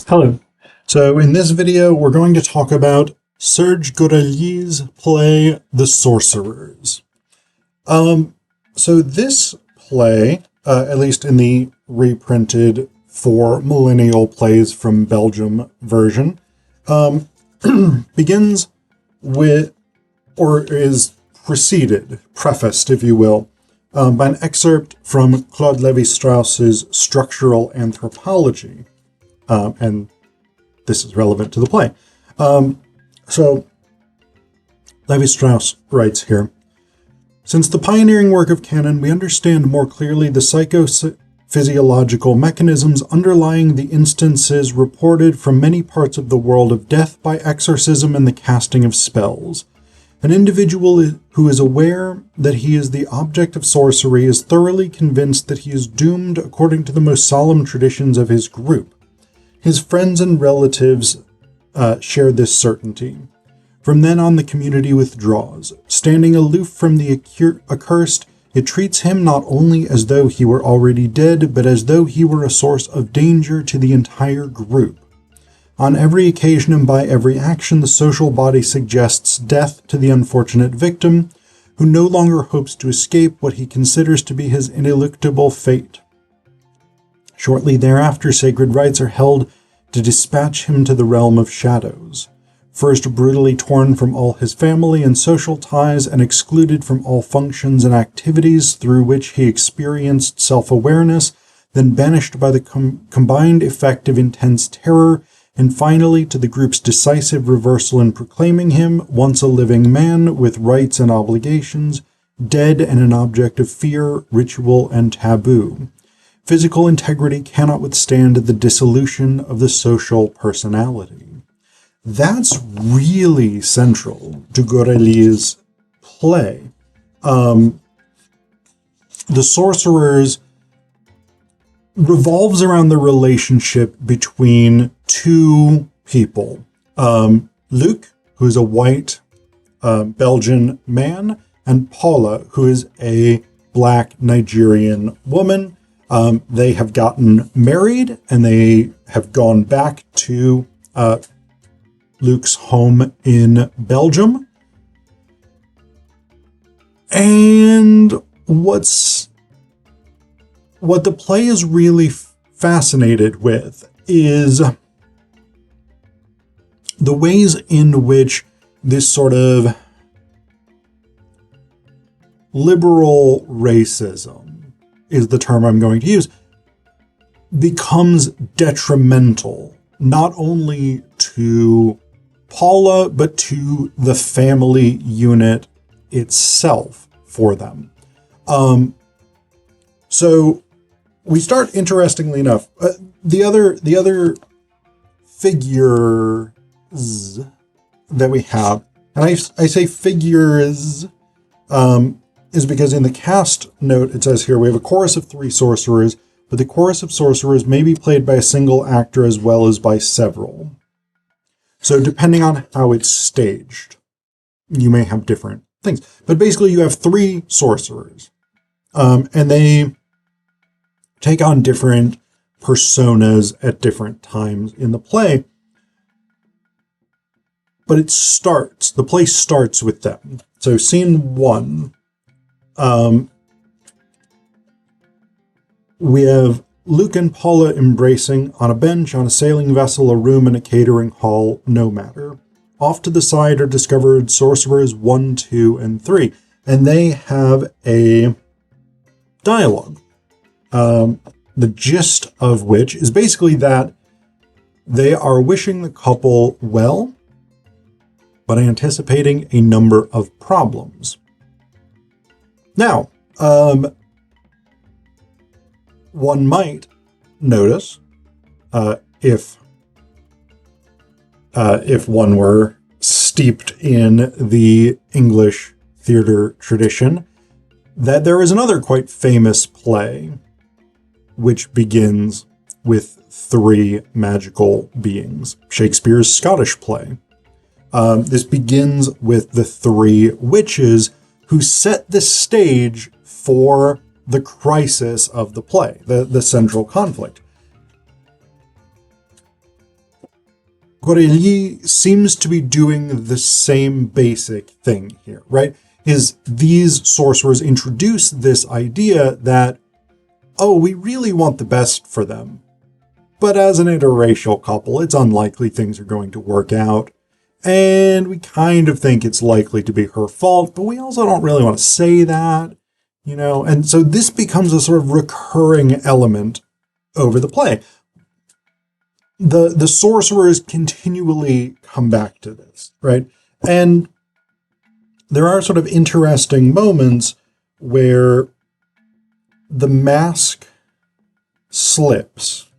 Hello. So in this video, we're going to talk about Serge Goriely's play, The Sorcerers. So this play, at least in the reprinted for millennial plays from Belgium version, begins with, or is prefaced, if you will, by an excerpt from Claude Lévi-Strauss's Structural Anthropology. And this is relevant to the play. So Lévi-Strauss writes here, since the pioneering work of canon, we understand more clearly the psychophysiological mechanisms underlying the instances reported from many parts of the world of death by exorcism and the casting of spells. An individual who is aware that he is the object of sorcery is thoroughly convinced that he is doomed according to the most solemn traditions of his group. His friends and relatives share this certainty. From then on, the community withdraws. Standing aloof from the accursed, it treats him not only as though he were already dead, but as though he were a source of danger to the entire group. On every occasion and by every action, the social body suggests death to the unfortunate victim, who no longer hopes to escape what he considers to be his ineluctable fate. Shortly thereafter, sacred rites are held to dispatch him to the realm of shadows. First brutally torn from all his family and social ties and excluded from all functions and activities through which he experienced self-awareness, then banished by the combined effect of intense terror, and finally to the group's decisive reversal in proclaiming him, once a living man with rights and obligations, dead and an object of fear, ritual, and taboo. Physical integrity cannot withstand the dissolution of the social personality. That's really central to Goriely's play. The Sorcerers revolves around the relationship between two people. Luc, who is a white Belgian man, and Paula, who is a black Nigerian woman. They have gotten married, and they have gone back to Luc's home in Belgium. And what the play is really fascinated with is the ways in which this sort of liberal racism is the term I'm going to use, becomes detrimental, not only to Paula, but to the family unit itself for them. So we start, interestingly enough, the other figures that we have, and I say figures, is because in the cast note, it says here, we have a chorus of 3 sorcerers, but the chorus of sorcerers may be played by a single actor as well as by several. So depending on how it's staged, you may have different things. But basically you have 3 sorcerers, and they take on different personas at different times in the play. But the play starts with them. So scene 1, we have Luc and Paula embracing on a bench, on a sailing vessel, a room, and a catering hall, no matter. Off to the side are discovered sorcerers 1, 2, and 3, and they have a dialogue. The gist of which is basically that they are wishing the couple well, but anticipating a number of problems. Now, one might notice, if one were steeped in the English theater tradition, that there is another quite famous play which begins with 3 magical beings, Shakespeare's Scottish play. This begins with the 3 witches who set the stage for the crisis of the play, the central conflict. Goriely seems to be doing the same basic thing here, right? These sorcerers introduce this idea that, oh, we really want the best for them. But as an interracial couple, it's unlikely things are going to work out. And we kind of think it's likely to be her fault, but we also don't really want to say that, And so this becomes a sort of recurring element over the play. The sorcerers continually come back to this, right? And there are sort of interesting moments where the mask slips.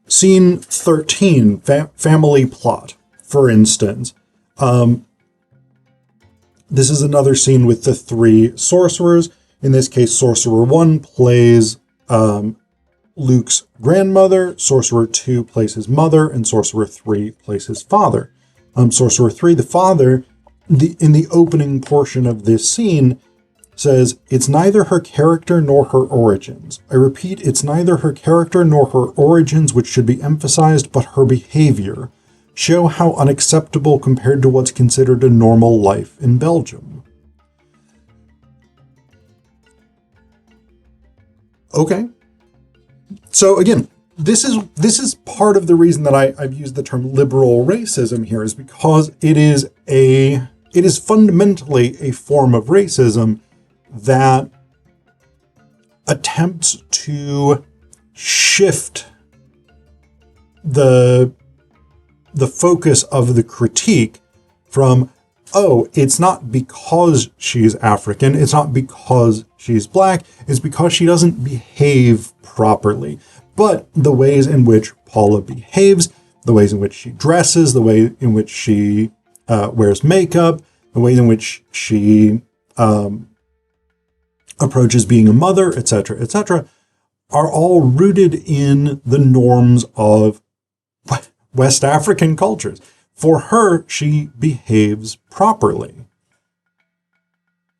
Scene 13, family plot, for instance. This is another scene with the three sorcerers. In this case, Sorcerer 1 plays Luke's grandmother, Sorcerer 2 plays his mother, and Sorcerer 3 plays his father. Sorcerer 3, the father, in the opening portion of this scene, says, "It's neither her character nor her origins. I repeat, it's neither her character nor her origins which should be emphasized, but her behavior. Show how unacceptable compared to what's considered a normal life in Belgium." Okay. So again, this is part of the reason that I've used the term liberal racism here, is because it is fundamentally a form of racism that attempts to shift the focus of the critique from, oh, it's not because she's African, it's not because she's black, it's because she doesn't behave properly. But the ways in which Paula behaves, the ways in which she dresses, the way in which she wears makeup, the way in which she approaches being a mother, etc., are all rooted in the norms of West African cultures. For her, she behaves properly.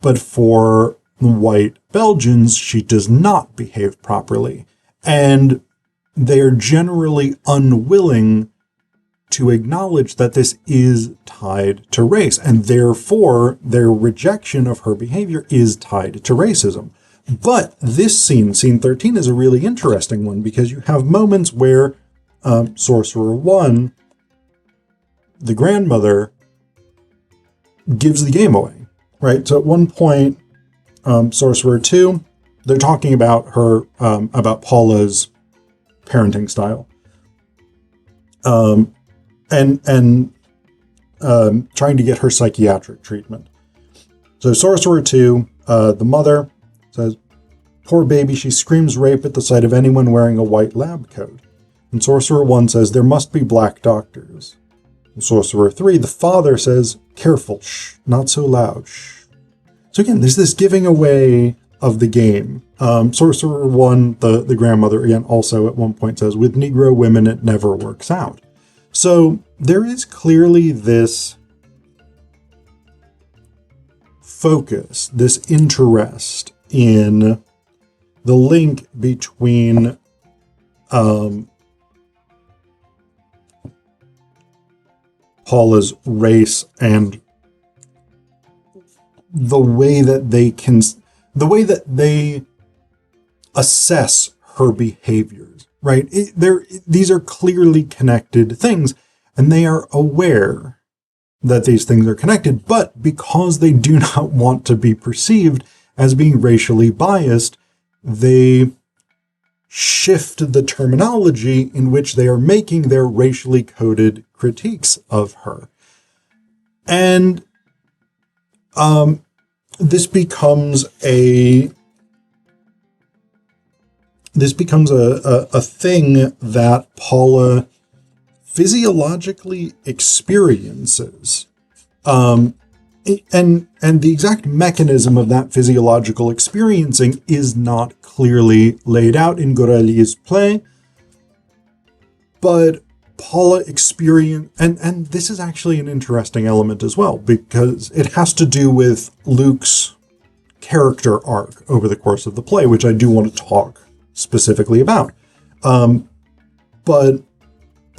But for white Belgians, she does not behave properly. And they are generally unwilling to acknowledge that this is tied to race, and therefore their rejection of her behavior is tied to racism. But this scene 13, is a really interesting one, because you have moments where Sorcerer 1, the grandmother, gives the game away, right? So at one point, Sorcerer 2, they're talking about her, about Paula's parenting style. And trying to get her psychiatric treatment. So Sorcerer 2, the mother, says, "Poor baby, she screams rape at the sight of anyone wearing a white lab coat." And Sorcerer 1 says, "There must be black doctors." And Sorcerer 3, the father, says, "Careful, shh, not so loud, shh." So again, there's this giving away of the game. Sorcerer 1, the grandmother, again, also at one point says, "With Negro women, it never works out." So there is clearly this focus, this interest in the link between Paula's race and the way that they assess her behaviors, right? These are clearly connected things, and they are aware that these things are connected, but because they do not want to be perceived as being racially biased, they shift the terminology in which they are making their racially coded critiques of her. And this becomes a thing that Paula physiologically experiences. And the exact mechanism of that physiological experiencing is not clearly laid out in Goriely's play, but Paula experience, and this is actually an interesting element as well, because it has to do with Luke's character arc over the course of the play, which I do want to talk specifically about. But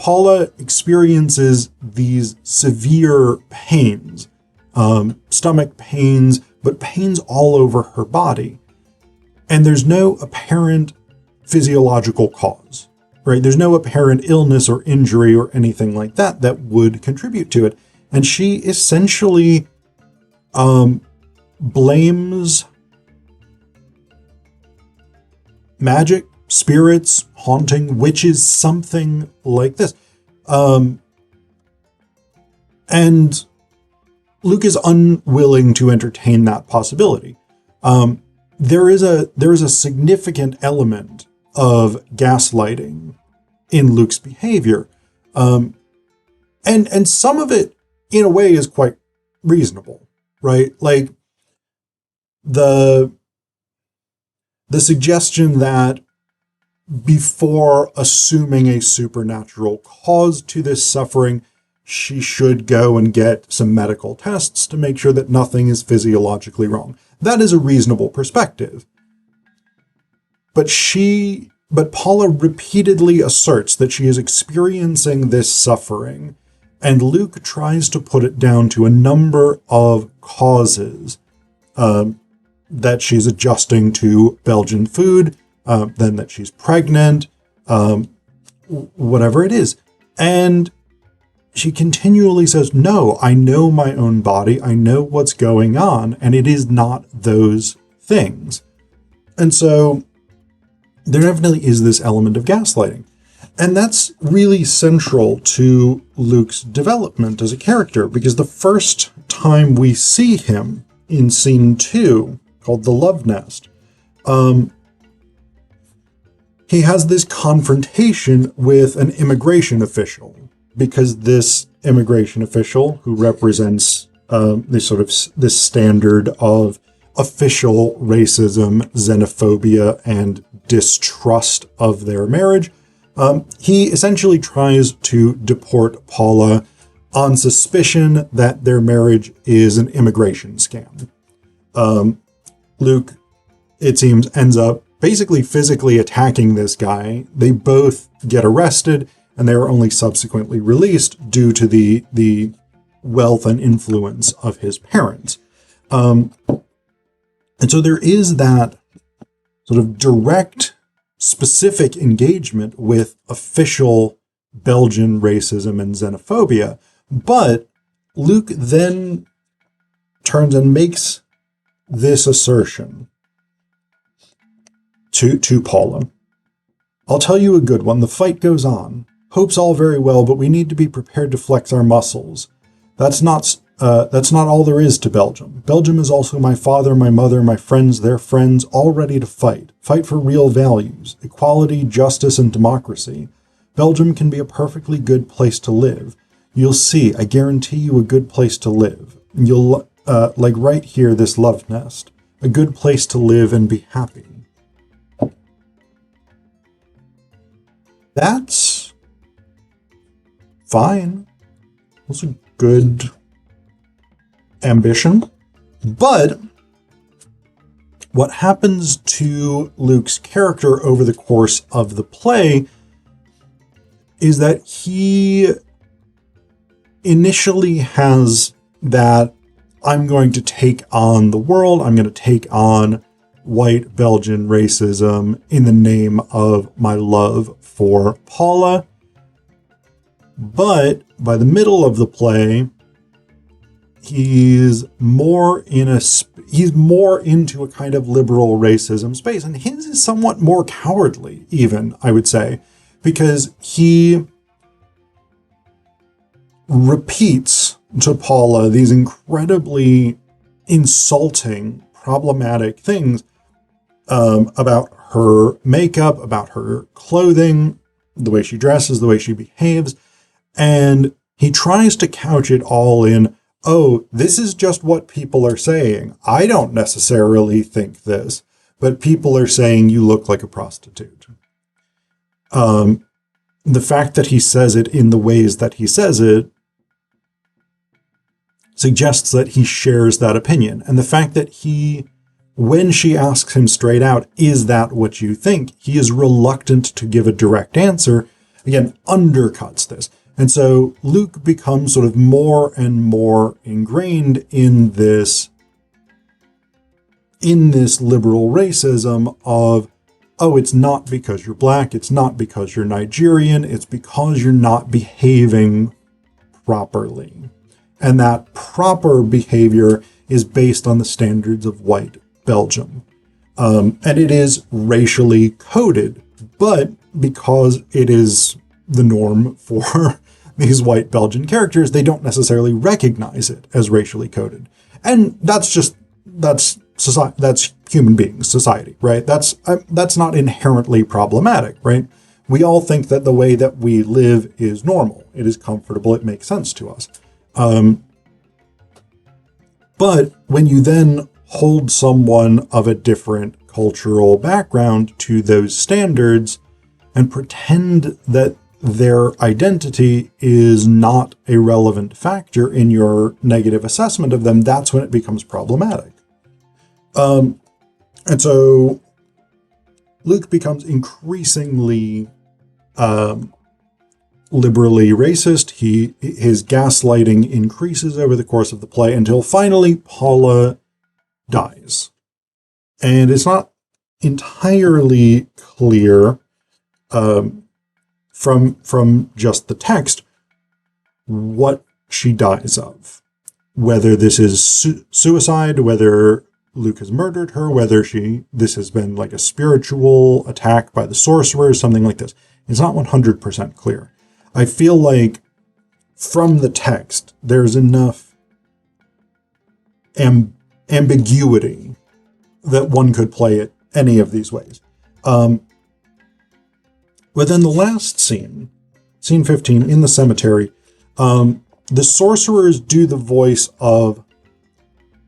Paula experiences these severe pains, stomach pains, but pains all over her body. And there's no apparent physiological cause, right? There's no apparent illness or injury or anything like that that would contribute to it. And she essentially blames magic, spirits, haunting, witches, something like this. And Luke is unwilling to entertain that possibility. There is a significant element of gaslighting in Luke's behavior. And some of it, in a way, is quite reasonable, right? Like the suggestion that before assuming a supernatural cause to this suffering, she should go and get some medical tests to make sure that nothing is physiologically wrong. That is a reasonable perspective. But Paula repeatedly asserts that she is experiencing this suffering, and Luke tries to put it down to a number of causes that she's adjusting to Belgian food, then that she's pregnant, whatever it is. And she continually says, no, I know my own body, I know what's going on, and it is not those things. And so there definitely is this element of gaslighting. And that's really central to Luke's development as a character, because the first time we see him in scene 2, called The Love Nest, he has this confrontation with an immigration official, because this immigration official, who represents this standard of official racism, xenophobia, and distrust of their marriage, he essentially tries to deport Paula on suspicion that their marriage is an immigration scam. Luke, it seems, ends up basically physically attacking this guy. They both get arrested, and they are only subsequently released due to the wealth and influence of his parents. And so there is that sort of direct, specific engagement with official Belgian racism and xenophobia. But Luke then turns and makes this assertion to Paula. I'll tell you a good one. The fight goes on. Hope's all very well, but we need to be prepared to flex our muscles. That's not all there is to Belgium. Belgium is also my father, my mother, my friends, their friends, all ready to fight. Fight for real values, equality, justice, and democracy. Belgium can be a perfectly good place to live. You'll see, I guarantee you a good place to live. You'll, like right here, this love nest. A good place to live and be happy. That's fine. That's a good ambition. But what happens to Luke's character over the course of the play is that he initially has that I'm going to take on the world, I'm going to take on white Belgian racism in the name of my love for Paula. But by the middle of the play, he's more into a kind of liberal racism space, and his is somewhat more cowardly, even, I would say, because he repeats to Paula these incredibly insulting, problematic things about her makeup, about her clothing, the way she dresses, the way she behaves, and he tries to couch it all in, oh, this is just what people are saying. I don't necessarily think this, but people are saying you look like a prostitute. The fact that he says it in the ways that he says it suggests that he shares that opinion. And the fact that he, when she asks him straight out, is that what you think? He is reluctant to give a direct answer again, undercuts this. And so Luke becomes sort of more and more ingrained in this liberal racism of, oh, it's not because you're black, it's not because you're Nigerian, it's because you're not behaving properly. And that proper behavior is based on the standards of white Belgium. And it is racially coded, but because it is the norm for these white Belgian characters, they don't necessarily recognize it as racially coded. And that's society, that's human beings, society, right? That's not inherently problematic, right? We all think that the way that we live is normal. It is comfortable. It makes sense to us. But when you then hold someone of a different cultural background to those standards and pretend that their identity is not a relevant factor in your negative assessment of them, that's when it becomes problematic. And so Luke becomes increasingly liberally racist. His gaslighting increases over the course of the play until finally Paula dies. And it's not entirely clear from just the text what she dies of. Whether this is suicide, whether Luke has murdered her, whether this has been like a spiritual attack by the Sorcerers, something like this. It's not 100% clear. I feel like from the text, there's enough ambiguity that one could play it any of these ways. But then the last scene 15 in the cemetery, the Sorcerers do the voice of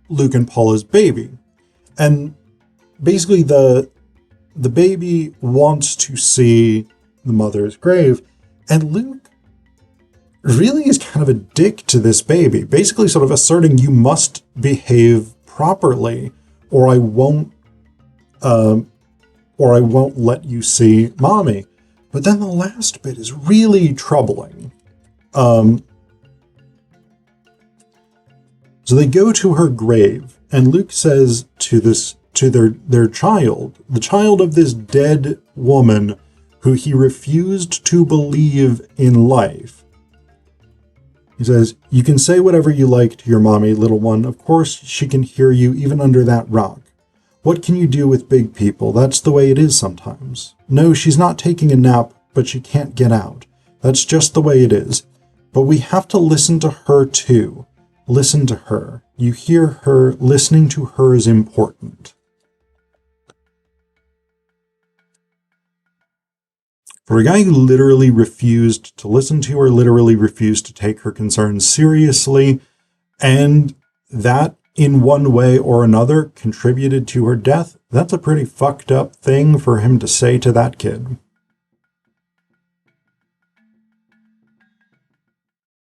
Luke and Paula's baby. And basically the baby wants to see the mother's grave, and Luke really is kind of a dick to this baby, basically sort of asserting you must behave properly or I won't let you see mommy. But then the last bit is really troubling. So they go to her grave, and Luke says to their child, the child of this dead woman who he refused to believe in life. He says, "You can say whatever you like to your mommy, little one. Of course, she can hear you even under that rock. What can you do with big people? That's the way it is sometimes. No, she's not taking a nap, but she can't get out. That's just the way it is. But we have to listen to her too. Listen to her. You hear her. Listening to her is important." For a guy who literally refused to listen to her, literally refused to take her concerns seriously, and that in one way or another contributed to her death, that's a pretty fucked up thing for him to say to that kid.